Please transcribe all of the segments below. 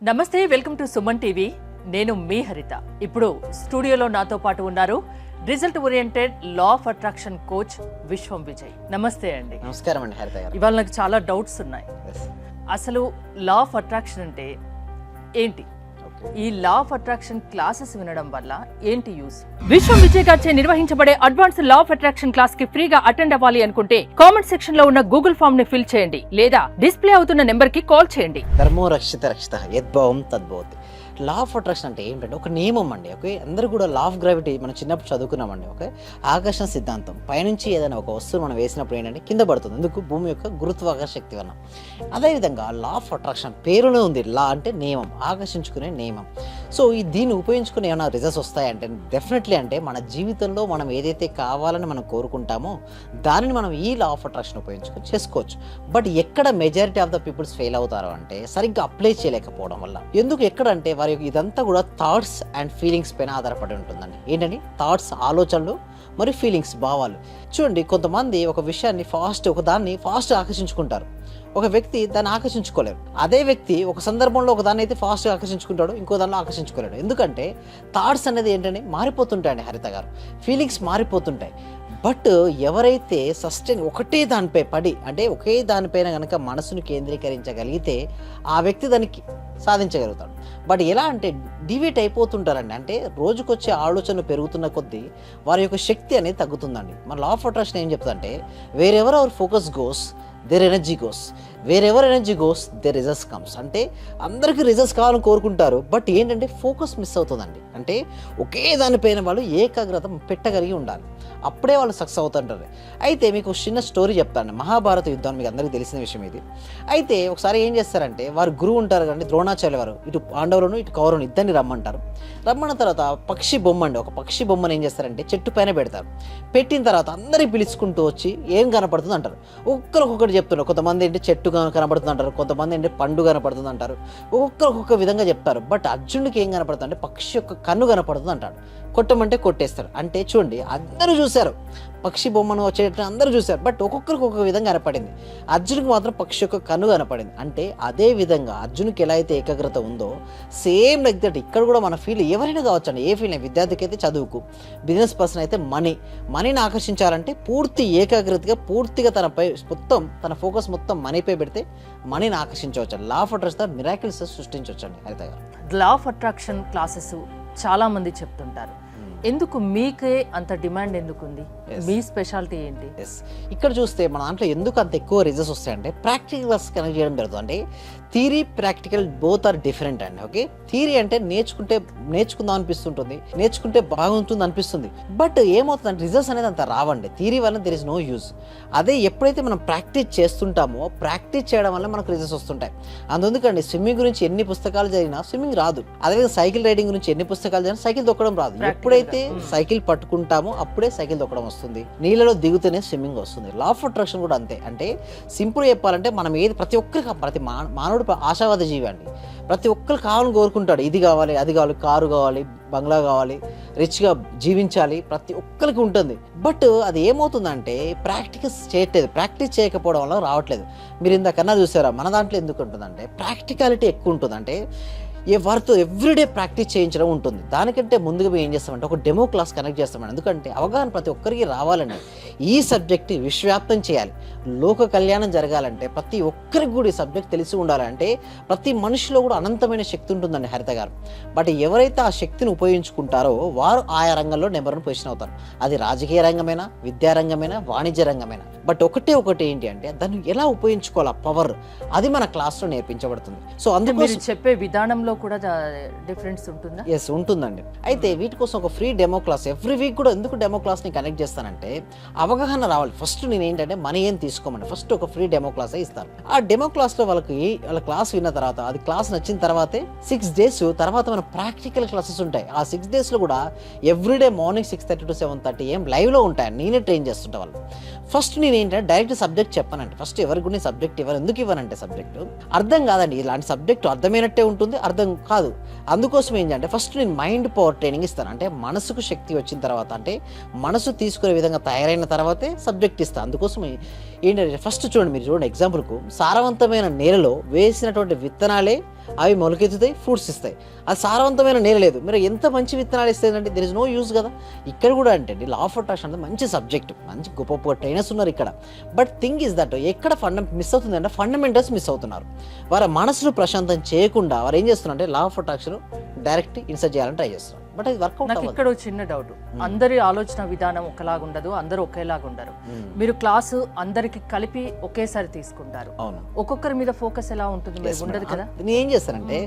నమస్తే, welcome to Suman TV. నేను మీ హరిత. ఇప్పుడు స్టూడియోలో నాతో పాటు ఉన్నారు result oriented law of attraction coach విశ్వం విజయ్. నమస్తే అండి. నమస్కారం అండి హరిత గారు. ఇవాళ నాకు చాలా డౌట్స్ ఉన్నాయి. అసలు లా ఆఫ్ అట్రాక్షన్ అంటే ఏంటి? ఈ లా ఆఫ్ అట్రాక్షన్ క్లాసెస్ వినడం వల్ల ఏంటి యూస్? విశ్వం విజయ్ గారిచే నిర్వహించబడే advance law of attraction class కి ఫ్రీగా అటెండ్ అవ్వాలి అనుకుంటే కామెంట్ సెక్షన్ లో ఉన్న గూగుల్ ఫామ్ ని ఫిల్ చేయండి, లేదా డిస్ప్లే అవుతున్న నెంబర్ కి కాల్ చేయండి. ధర్మో రక్షిత రక్షిత యద్భావం తద్భవతి. లా ఆఫ్ అట్రాక్షన్ అంటే ఏంటంటే ఒక నియమం అండి. ఓకే, అందరూ కూడా లా ఆఫ్ గ్రావిటీ మనం చిన్నప్పుడు చదువుకున్నామండి. ఓకే, ఆకర్షణ సిద్ధాంతం. పైనుంచి ఏదైనా ఒక వస్తువు మనం వేసినప్పుడు ఏంటంటే కింద పడుతుంది. ఎందుకు? భూమి యొక్క గురుత్వాకర్షణ శక్తి వల్ల. అదేవిధంగా లా ఆఫ్ అట్రాక్షన్ పేరులో ఉంది. లా అంటే నియమం, ఆకర్షించుకునే నియమం. సో దీన్ని ఉపయోగించుకుని ఏమైనా రిజల్ట్స్ వస్తాయంటే డెఫినెట్లీ అంటే మన జీవితంలో మనం ఏదైతే కావాలని మనం కోరుకుంటామో దానిని మనం ఈ లా ఆఫ్ అట్రాక్షన్ ఉపయోగించుకొని చేసుకోవచ్చు. బట్ ఎక్కడ majority of the peoples fail అవుతారో అంటే సరిగ్గా అప్లై చేయలేకపోవడం వల్ల. ఎందుకు? ఎక్కడంటే వారి ఇదంతా కూడా థాట్స్ అండ్ ఫీలింగ్స్ పైన ఆధారపడి ఉంటుందండి. ఏంటండి? థాట్స్, ఆలోచనలు మరియు ఫీలింగ్స్, భావాలు. చూడండి, కొంతమంది ఒక విషయాన్ని ఒకదాన్ని ఫాస్ట్ ఆకర్షించుకుంటారు. ఒక వ్యక్తి దాన్ని ఆకర్షించుకోలేరు. అదే వ్యక్తి ఒక సందర్భంలో ఒక దాన్ని అయితే ఫాస్ట్గా ఆకర్షించుకుంటాడు, ఇంకో దానిలో ఆకర్షించుకోలేడు. ఎందుకంటే థాట్స్ అనేది ఏంటంటే మారిపోతుంటాయండి హరిత గారు. ఫీలింగ్స్ మారిపోతుంటాయి. బట్ ఎవరైతే సస్టైన్ ఒకటే దానిపై పడి అంటే ఒకే దానిపైన కనుక మనసును కేంద్రీకరించగలిగితే ఆ వ్యక్తి దానికి సాధించగలుగుతాడు. బట్ ఎలా అంటే డివేట్ అయిపోతుంటారండి. అంటే రోజుకొచ్చే ఆలోచనలు పెరుగుతున్న కొద్దీ వారి యొక్క శక్తి అనేది తగ్గుతుందండి. మన లా ఆఫ్ అట్రాక్షన్ ఏం చెప్తుందంటే wherever our focus goes there energy goes, wherever energy goes there results comes. అంటే అందరికీ రిజల్ట్స్ కావాలని కోరుకుంటారు, బట్ ఏంటంటే ఫోకస్ మిస్ అవుతుందండి. అంటే ఒకే దానిపైన వాళ్ళు ఏకాగ్రత పెట్టగలిగి ఉండాలి, అప్పుడే వాళ్ళు సక్సెస్ అవుతుంటారు. అయితే మీకు చిన్న స్టోరీ చెప్తాను. మహాభారత యుద్ధం మీకు అందరికీ తెలిసిన విషయం ఇది. అయితే ఒకసారి ఏం చేస్తారంటే వారు గురువు ఉంటారు కదండి, ద్రోణాచార్య వారు, ఇటు పాండవులను ఇటు కౌరవులను ఇద్దరిని రమ్మంటారు. రమ్మన్న తర్వాత పక్షి బొమ్మ అండి, ఒక పక్షి బొమ్మను ఏం చేస్తారంటే చెట్టు పైన పెడతారు. పెట్టిన తర్వాత అందరినీ పిలుచుకుంటూ వచ్చి ఏం కనపడుతుంది అంటారు. ఒక్కొక్కటి చెప్తున్నారు. కొంతమంది ఏంటి చెట్టు కనపడుతుంది అంటారు, కొంతమంది ఏంటి పండు కనపడుతుంది అంటారు. ఒక్కొక్క విధంగా చెప్తారు. బట్ అర్జునుడికి ఏం కనపడుతుంది అంటే పక్షి యొక్క కన్ను కనపడుతుంది అంటాడు. కొట్టమంటే కొట్టేస్తారు. అంటే చూడండి, అందరూ చూశారు పక్షి బొమ్మను వచ్చేటట్టు అందరూ చూశారు, బట్ ఒక్కొక్కరికి ఒక్కొక్క విధంగా కనపడింది. అర్జునుడికి మాత్రం పక్షి యొక్క కన్ను కనపడింది. అంటే అదే విధంగా అర్జునుడికి ఎలా అయితే ఏకాగ్రత ఉందో సేమ్ లైక్ దట్ ఇక్కడ కూడా మన ఫీల్ ఎవరైనా కావచ్చు అండి. ఏ ఫీల్ అయినా, విద్యార్థికి అయితే చదువుకు, బిజినెస్ పర్సన్ అయితే మనీని ఆకర్షించాలంటే పూర్తి ఏకాగ్రతగా పూర్తిగా తన ఫోకస్ మొత్తం మనీపై పెడితే మనీని ఆకర్షించవచ్చు. లా ఆఫ్ అట్రాక్షన్ మిరాకిల్స్ సృష్టించవచ్చు అండి హరిత గారు. లా ఆఫ్ అట్రాక్షన్ క్లాసెస్ చాలా మంది చెప్తుంటారు. ఎందుకు మీకే అంత డిమాండ్ ఎందుకుంది? మీ స్పెషాలిటీ ఏంటి? ఇక్కడ చూస్తే మన దాంట్లో ఎందుకు అంత ఎక్కువ రిజల్ట్స్ వస్తాయంటే ప్రాక్టికల్స్ కనెక్ట్ చేయడం జరుగుతుంది. అంటే theory, practical both are different అండి. ఓకే, థియరీ అంటే నేర్చుకుందాం అనిపిస్తుంటుంది, నేర్చుకుంటే బాగుంటుంది అనిపిస్తుంది. బట్ ఏమవుతుందంటే రిజల్ట్స్ అనేది అంత రావండి. థియరీ వల్ల దెర్ ఇస్ నో యూజ్. అదే ఎప్పుడైతే మనం ప్రాక్టీస్ చేస్తుంటామో ప్రాక్టీస్ చేయడం వల్ల మనకు రిజల్ట్స్ వస్తుంటాయి. అందుకండి స్విమ్మింగ్ గురించి ఎన్ని పుస్తకాలు చదివినా స్విమ్మింగ్ రాదు. అదేవిధంగా సైకిల్ రైడింగ్ గురించి ఎన్ని పుస్తకాలు చదివినా సైకిల్ తొక్కడం రాదు. ఎప్పుడైతే సైకిల్ పట్టుకుంటామో అప్పుడే సైకిల్ తొక్కడం వస్తుంది. నీళ్ళలో దిగుతూనే స్విమ్మింగ్ వస్తుంది. లా ఆఫ్ అట్రాక్షన్ కూడా అంతే. అంటే సింపుల్ చెప్పాలంటే మనం ప్రతి మానవుడు ఆశావాద జీవి అండి. ప్రతి ఒక్కరు కావాలని కోరుకుంటాడు. ఇది కావాలి, అది కావాలి, కారు కావాలి, బంగ్లా కావాలి, రిచ్గా జీవించాలి, ప్రతి ఒక్కరికి ఉంటుంది. బట్ అది ఏమవుతుందంటే ప్రాక్టీస్ చేయకపోవడం వల్ల రావట్లేదు. మీరు ఇందాకన్నా చూసారా, మన దాంట్లో ఎందుకు ఉంటుందంటే ప్రాక్టికాలిటీ ఎక్కువ ఉంటుంది. అంటే వారితో ఎవ్రీడే ప్రాక్టీస్ చేయించడం ఉంటుంది. దానికంటే ముందుగా మేము ఏం చేస్తామంటే ఒక డెమో క్లాస్ కనెక్ట్ చేస్తామండి. ఎందుకంటే అవగాహన ప్రతి ఒక్కరికి రావాలండి. ఈ సబ్జెక్ట్ విశ్వవ్యాప్తం చేయాలి, లోక కళ్యాణం జరగాలంటే ప్రతి ఒక్కరికి కూడా ఈ సబ్జెక్ట్ తెలిసి ఉండాలంటే ప్రతి మనిషిలో కూడా అనంతమైన శక్తి ఉంటుందండి హరిత గారు. బట్ ఎవరైతే ఆ శక్తిని ఉపయోగించుకుంటారో వారు ఆయా రంగంలో నెంబర్ 1 పొజిషన్ అవుతారు. అది రాజకీయ రంగమైనా, విద్యారంగమైనా, వాణిజ్య రంగమైనా. బట్ ఒకటి ఏంటి అంటే దాన్ని ఎలా ఉపయోగించుకోవాలి, పవర్, అది మన క్లాస్లో నేర్పించబడుతుంది. సో అందుకు చెప్పే విధానంలో కూడా డిఫరెన్స్ ఉంటుందా? ఎస్, ఉంటుందండి. అయితే వీటి కోసం ఒక free demo class every week కూడా ఎందుకు డెమో క్లాస్ని కనెక్ట్ చేస్తానంటే అవగాహన రావాలి. ఫస్ట్ నేను ఏంటంటే మనీ ఏం తీసుకోమండి, ఫస్ట్ ఒక ఫ్రీ డెమో క్లాస్ ఇస్తాను. ఆ డెమో క్లాస్లో వాళ్ళ క్లాస్ విన్న తర్వాత, అది క్లాస్ నచ్చిన తర్వాతే 6 days తర్వాత మన ప్రాక్టికల్ క్లాసెస్ ఉంటాయి. ఆ 6 daysలో కూడా ఎవ్రీడే మార్నింగ్ 6:30 to 7:30 AM లైవ్లో ఉంటాయి. నేనే ట్రైన్ చేస్తుంటా వాళ్ళు. ఫస్ట్ నేను ఏంటంటే డైరెక్ట్ సబ్జెక్ట్ చెప్పానంటే, ఫస్ట్ ఎవరికి కూడా సబ్జెక్ట్ ఎందుకు ఇవ్వనంటే సబ్జెక్టు అర్థం కాదండి. ఇలాంటి సబ్జెక్టు అర్థమైనట్టే ఉంటుంది, అర్థం కాదు. అందుకోసం ఏంటంటే ఫస్ట్ నేను మైండ్ పవర్ ట్రైనింగ్ ఇస్తాను. అంటే మనసుకు శక్తి వచ్చిన తర్వాత, అంటే మనసు తీసుకునే విధంగా తయారైన తర్వాతే సబ్జెక్ట్ ఇస్తాను. అందుకోసం ఏంటంటే ఫస్ట్ చూడండి, మీరు చూడండి ఎగ్జాంపుల్కు సారవంతమైన నేలలో వేసినటువంటి విత్తనాలే అవి మొలకెత్తుతాయి, ఫ్రూట్స్ ఇస్తాయి. అది సారవంతమైన నేల లేదు, మీరు ఎంత మంచి విత్తనాలు ఇస్తాయంటే దెర్ ఇస్ నో యూజ్ కదా. ఇక్కడ కూడా అంటే లా ఆఫ్ అట్రాక్షన్ అంటే మంచి సబ్జెక్ట్, మంచి గొప్ప గొప్ప ట్రైనర్స్ ఉన్నారు ఇక్కడ. బట్ థింగ్ ఈజ్ దట్ ఎక్కడ మిస్ అవుతుందంటే ఫండమెంటల్స్ మిస్ అవుతున్నారు. వారి మనసును ప్రశాంతం చేయకుండా వారు ఏం చేస్తున్నారంటే law of attraction direct insert చేయాలని ట్రై చేస్తున్నారు. బట్ అది వర్కౌట్ నాకు ఇక్కడ ఒక చిన్న డౌట్, అందరి ఆలోచన విధానం ఒకలాగా ఉండదు, అందరూ ఒకేలాగా ఉండరు. మీరు క్లాసు అందరికి కలిపి ఒకేసారి తీసుకుంటారు, అవును. ఒక్కొక్కరి మీద ఫోకస్ ఎలా ఉంటుంది మరి ఉండదు కదా. నేను ఏం చేస్తానంటే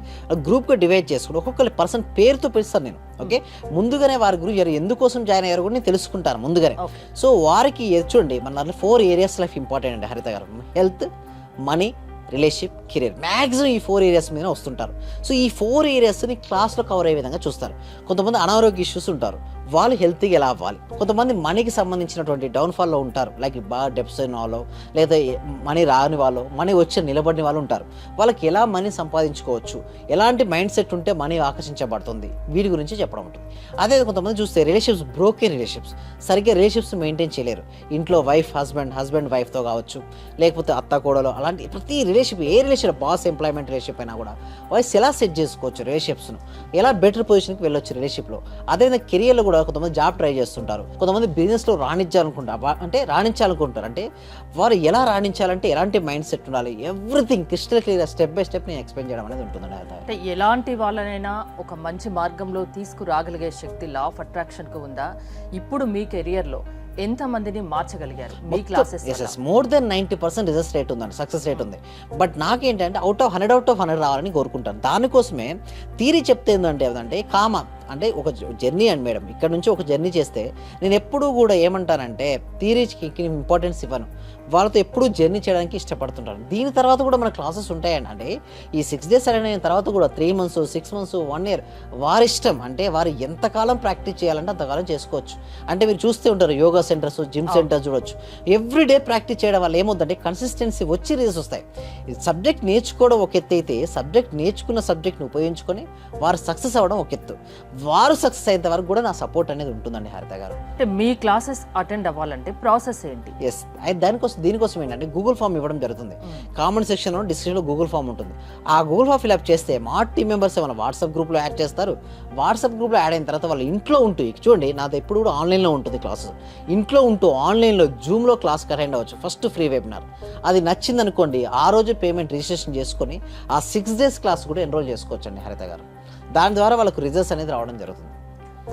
గ్రూప్గా డివైడ్ చేసుకుని ఒక్కొక్కరి పర్సన్ పేరుతో పిలుస్తాను నేను. ఓకే, ముందుగానే వారి గురించి ఎందుకోసం జాయిన్ అయ్యారు కూడా నేను తెలుసుకుంటాను ముందుగానే. సో వారికి చూడండి మన దాంట్లో 4 ఏరియాస్ లైఫ్ ఇంపార్టెంట్ అండి హరిత గారు. Health, money, relationship, career, maximum ఈ 4 ఏరియాస్ మీద వస్తుంటారు. సో ఈ 4 ఏరియాస్ని క్లాస్లో కవర్ అయ్యే విధంగా చూస్తారు. కొంతమంది అనారోగ్య ఇష్యూస్ ఉంటారు, వాళ్ళు హెల్త్గా ఎలా అవ్వాలి. కొంతమంది మనీకి సంబంధించినటువంటి డౌన్ఫాల్లో ఉంటారు, లైక్ బాగా డెప్స్ అయిన వాళ్ళు, లేదా మనీ రాని వాళ్ళు, మనీ వచ్చి నిలబడిన వాళ్ళు ఉంటారు. వాళ్ళకి ఎలా మనీ సంపాదించుకోవచ్చు, ఎలాంటి మైండ్ సెట్ ఉంటే మనీ ఆకర్షించబడుతుంది, వీటి గురించి చెప్పడం ఉంటుంది. అదే కొంతమంది చూస్తే రిలేషన్షిప్స్, బ్రోకెన్ రిలేషన్షిప్స్, సరిగ్గా రిలేషన్షిప్స్ మెయింటైన్ చేయలేరు. ఇంట్లో వైఫ్ హస్బెండ్ వైఫ్తో కావచ్చు, లేకపోతే అత్త కోడలు, అలాంటి ప్రతి రిలేషన్షిప్, ఏ రిలేషన్, బాస్ ఎంప్లాయ్మెంట్ రిలేషన్షిప్ అయినా కూడా వాయిస్ ఎలా సెట్ చేసుకోవచ్చు, రిలేషన్షిప్స్ను ఎలా బెటర్ పొజిషన్కి వెళ్ళొచ్చు రిలేషన్షిప్లో. అదేవిధంగా కెరియర్లో కూడా కొంతమంది జాబ్ ట్రై చేస్తుంటారు, కొంతమంది బిజినెస్లో రాణించాలనుకుంటారు. అంటే వారు ఎలా రాణించాలంటే ఎలాంటి మైండ్ సెట్ ఉండాలి, everything crystal clear step by step నేను ఎక్స్ప్లెయిన్ చేయడం అనేది ఉంటుందండి. అంటే ఎలాంటి వాళ్ళనైనా ఒక మంచి మార్గంలో తీసుకురాగలిగే శక్తి లా ఆఫ్ అట్రాక్షన్కు ఉందా? ఇప్పుడు మీ కెరియర్లో ఎంతమందిని మార్చగలిగారు మీ classes? More than 90% results rate ఉందండి, సక్సెస్ రేట్ ఉంది. బట్ నాకేంటంటే అవుట్ ఆఫ్ 100 రావాలని కోరుకుంటాను. దానికోసమే థియరీ చెప్తే ఏంటంటే కామన్ అంటే ఒక జర్నీ అండి మేడం. ఇక్కడ నుంచి ఒక జర్నీ చేస్తే నేను ఎప్పుడూ కూడా ఏమంటానంటే థియరీకి ఇంపార్టెన్స్ ఇవ్వను, వాళ్ళతో ఎప్పుడూ జర్నీ చేయడానికి ఇష్టపడుతుంటాను. దీని తర్వాత కూడా మన క్లాసెస్ ఉంటాయండి. అంటే ఈ 6 days అయిన తర్వాత కూడా 3 months, 6 months, 1 year వారి ఇష్టం. అంటే వారు ఎంతకాలం ప్రాక్టీస్ చేయాలంటే అంతకాలం చేసుకోవచ్చు. అంటే మీరు చూస్తూ ఉంటారు యోగా సెంటర్స్, జిమ్ సెంటర్స్ చూడొచ్చు. ఎవ్రీడే ప్రాక్టీస్ చేయడం వల్ల ఏమవుతుందంటే కన్సిస్టెన్సీ వచ్చి రిజల్ట్స్ వస్తాయి. సబ్జెక్ట్ నేర్చుకోవడం ఒక ఎత్తు అయితే, సబ్జెక్ట్ నేర్చుకున్న సబ్జెక్ట్ని ఉపయోగించుకొని వారు సక్సెస్ అవ్వడం ఒక ఎత్తు. వారు సక్సెస్ అయ్యేంత వరకు కూడా నా సపోర్ట్ అనేది ఉంటుందండి హరిత గారు. అంటే మీ క్లాసెస్ అటెండ్ అవ్వాలంటే ప్రాసెస్ ఏంటి? ఎస్, దీనికోసం ఏంటంటే గూగుల్ ఫామ్ ఇవ్వడం జరుగుతుంది. కామెంట్ సెక్షన్లో, డిస్క్రిప్షన్లో గూగుల్ ఫామ్ ఉంటుంది. ఆ గూగుల్ ఫామ్ ఫిల్అప్ చేస్తే మా టీం మెంబర్స్ ఏమైనా వాట్సాప్ గ్రూప్లో యాడ్ చేస్తారు. వాట్సాప్ గ్రూప్లో యాడ్ అయిన తర్వాత వాళ్ళు ఇంట్లో ఉంటూ, చూడండి నాది ఎప్పుడు కూడా ఆన్లైన్లో ఉంటుంది క్లాస్. ఇంట్లో ఉంటూ ఆన్లైన్లో జూమ్లో క్లాస్కి అటెండ్ అవ్వచ్చు. ఫస్ట్ ఫ్రీ వెబినార్, అది నచ్చింది అనుకోండి ఆ రోజు పేమెంట్ రిజిస్ట్రేషన్ చేసుకొని ఆ 6 days క్లాస్ కూడా ఎన్రోల్ చేసుకోవచ్చు అండి హరిత గారు. దాని ద్వారా వాళ్ళకు రిజల్ట్స్ అనేది రావడం జరుగుతుంది.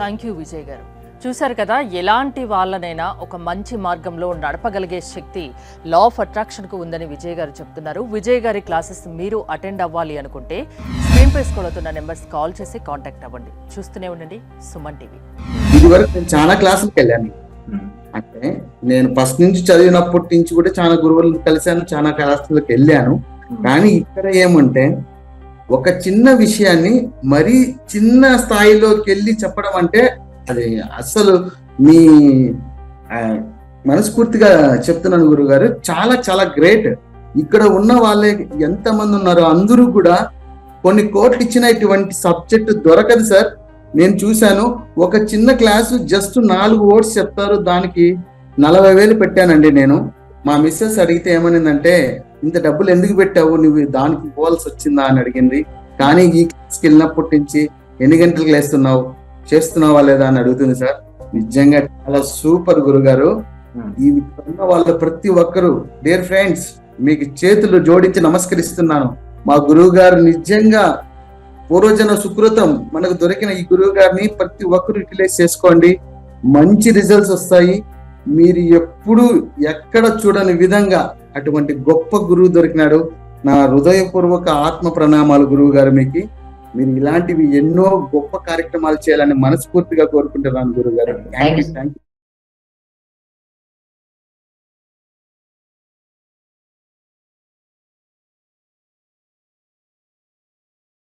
థ్యాంక్ యూ విజయ్ గారు. చూశారు కదా, ఎలాంటి వాళ్ళనైనా ఒక మంచి మార్గంలో నడపగలిగే శక్తి లా ఆఫ్ అట్రాక్షన్కు ఉందని విజయ్ గారు చెప్తున్నారు. విజయ్ గారి క్లాసెస్ మీరు అటెండ్ అవ్వాలి అనుకుంటే స్క్రీన్ పై స్క్రోల్ అవుతున్న నెంబర్స్ కాల్ చేసి కాంటాక్ట్ అవ్వండి. చూస్తూనే ఉండండి సుమన్ టీవీ. ఇదివరకు నేను చాలా క్లాసులకు వెళ్ళాను. అంటే నేను ఫస్ట్ నుంచి చదివినప్పటి నుంచి కూడా చాలా గురువులను కలిశాను, చాలా క్లాసులకు వెళ్ళాను. కానీ ఇక్కడ ఏమంటే ఒక చిన్న విషయాన్ని మరీ చిన్న స్థాయిలోకి వెళ్ళి చెప్పడం అంటే అది అసలు మీ మనస్ఫూర్తిగా చెప్తున్నాను గురువు గారు, చాలా చాలా గ్రేట్. ఇక్కడ ఉన్న వాళ్ళే ఎంతమంది ఉన్నారో అందరూ కూడా కొన్ని కోట్లు ఇచ్చిన ఇటువంటి సబ్జెక్ట్ దొరకదు సార్. నేను చూశాను, ఒక చిన్న క్లాసు జస్ట్ 4 words చెప్తారు, దానికి 40,000 పెట్టానండి నేను. మా మిస్సెస్ అడిగితే ఏమనిందంటే, ఇంత డబ్బులు ఎందుకు పెట్టావు, నువ్వు దానికి పోవాల్సి వచ్చిందా అని అడిగింది. కానీ ఈ క్లాస్కి వెళ్ళినప్పటి నుంచి ఎన్ని గంటలకు లేస్తున్నావు, చేస్తున్నావా లేదా అని అడుగుతుంది సార్. నిజంగా చాలా సూపర్ గురుగారు. ఈ ఉన్న వాళ్ళ ప్రతి ఒక్కరు, డియర్ ఫ్రెండ్స్, మీకు చేతులు జోడించి నమస్కరిస్తున్నాను. మా గురువు గారు నిజంగా పూర్వజన సుకృతం. మనకు దొరికిన ఈ గురువు గారిని ప్రతి ఒక్కరు యూటిలైజ్ చేసుకోండి, మంచి రిజల్ట్స్ వస్తాయి. మీరు ఎప్పుడు ఎక్కడ చూడని విధంగా అటువంటి గొప్ప గురువు దొరికినాడు. నా హృదయపూర్వక ఆత్మ ప్రణామాలు గురువు గారు. మీరు ఇలాంటివి ఎన్నో గొప్ప కార్యక్రమాలు చేయాలని మనస్ఫూర్తిగా కోరుకుంటున్నాను గురువు గారు. Thank you.